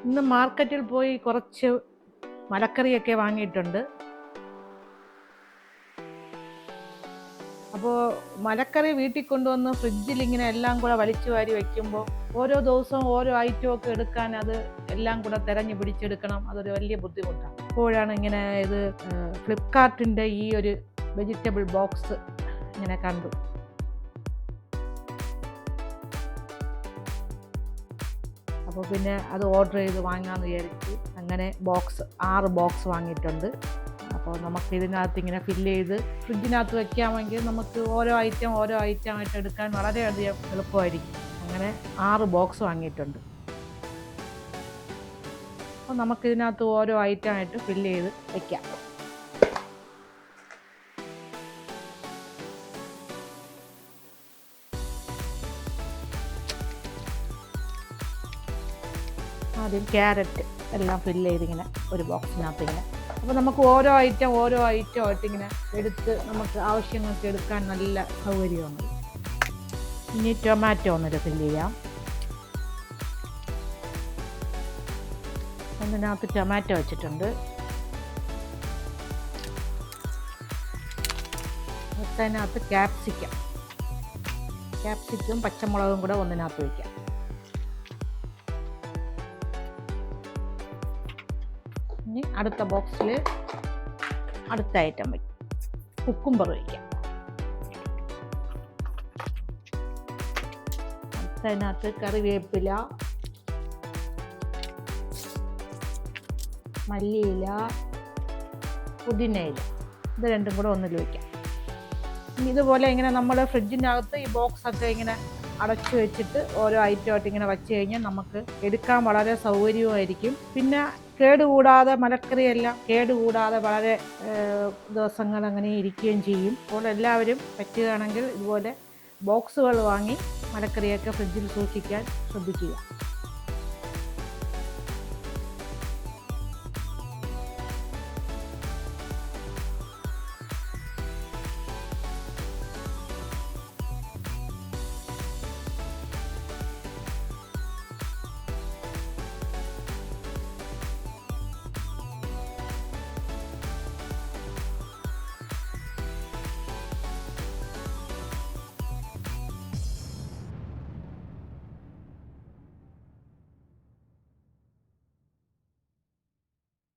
ഇന്ന് മാർക്കറ്റിൽ പോയി കുറച്ച് മലക്കറിയൊക്കെ വാങ്ങിയിട്ടുണ്ട്. അപ്പോൾ മലക്കറി വീട്ടിൽ കൊണ്ടുവന്ന് ഫ്രിഡ്ജിൽ ഇങ്ങനെ എല്ലാം കൂടെ വലിച്ചു വാരി വയ്ക്കുമ്പോൾ ഓരോ ദിവസവും ഓരോ ഐറ്റമൊക്കെ എടുക്കാൻ അത് എല്ലാം കൂടെ തിരഞ്ഞു പിടിച്ചെടുക്കണം. അതൊരു വലിയ ബുദ്ധിമുട്ടാണ്. അപ്പോഴാണ് ഇങ്ങനെ ഇത് ഫ്ലിപ്കാർട്ടിൻ്റെ ഈ ഒരു വെജിറ്റബിൾ ബോക്സ് ഇങ്ങനെ കണ്ടു. അപ്പോൾ പിന്നെ അത് ഓർഡർ ചെയ്ത് വാങ്ങാമെന്ന് വിചാരിച്ചു. അങ്ങനെ 6 ബോക്സ് വാങ്ങിയിട്ടുണ്ട്. അപ്പോൾ നമുക്ക് ഇതിനകത്ത് ഇങ്ങനെ ഫില്ല് ചെയ്ത് ഫ്രിഡ്ജിനകത്ത് വെക്കാമെങ്കിൽ നമുക്ക് ഓരോ ഐറ്റം ആയിട്ട് എടുക്കാൻ വളരെയധികം എളുപ്പമായിരിക്കും. അങ്ങനെ 6 ബോക്സ് വാങ്ങിയിട്ടുണ്ട്. അപ്പോൾ നമുക്കിതിനകത്ത് ഓരോ ആയിട്ട് ഫില്ല് ചെയ്ത് വയ്ക്കാം. ആദ്യം ക്യാരറ്റ് എല്ലാം ഫില്ല് ചെയ്തിങ്ങനെ ഒരു ബോക്സിനകത്ത് ഇങ്ങനെ. അപ്പോൾ നമുക്ക് ഓരോ ഐറ്റം ആയിട്ട് ഇങ്ങനെ എടുത്ത് നമുക്ക് ആവശ്യങ്ങൾക്ക് എടുക്കാൻ നല്ല സൗകര്യമാണ്. ഇനി ടൊമാറ്റോ ഒന്നിട്ട് ഫില്ല് ചെയ്യാം. ഒന്നിനകത്ത് ടൊമാറ്റോ വെച്ചിട്ടുണ്ട്. അതിനകത്ത് ക്യാപ്സിക്കം പച്ചമുളകും കൂടെ ഒന്നിനകത്ത് വയ്ക്കാം. ഇനി അടുത്ത ബോക്സിൽ അടുത്ത ഐറ്റം വയ്ക്കും. കുക്കുംബർ വയ്ക്കാം. അടുത്തതിനകത്ത് കറിവേപ്പില, മല്ലിയില, പുതിനയില, ഇത് രണ്ടും കൂടെ ഒന്നിൽ വയ്ക്കാം. ഇതുപോലെ ഇങ്ങനെ നമ്മൾ ഫ്രിഡ്ജിനകത്ത് ഈ ബോക്സൊക്കെ ഇങ്ങനെ അടച്ചു വെച്ചിട്ട് ഓരോ ഐറ്റമായിട്ട് ഇങ്ങനെ വച്ച് കഴിഞ്ഞാൽ നമുക്ക് എടുക്കാൻ വളരെ സൗകര്യമായിരിക്കും. പിന്നെ കേടുകൂടാതെ മലക്കറിയെല്ലാം കേടുകൂടാതെ വളരെ ദിവസങ്ങൾ അങ്ങനെ ഇരിക്കുകയും ചെയ്യും. അപ്പോൾ എല്ലാവരും പറ്റുകയാണെങ്കിൽ ഇതുപോലെ ബോക്സുകൾ വാങ്ങി മലക്കറിയൊക്കെ ഫ്രിഡ്ജിൽ സൂക്ഷിക്കാൻ ശ്രദ്ധിക്കുക.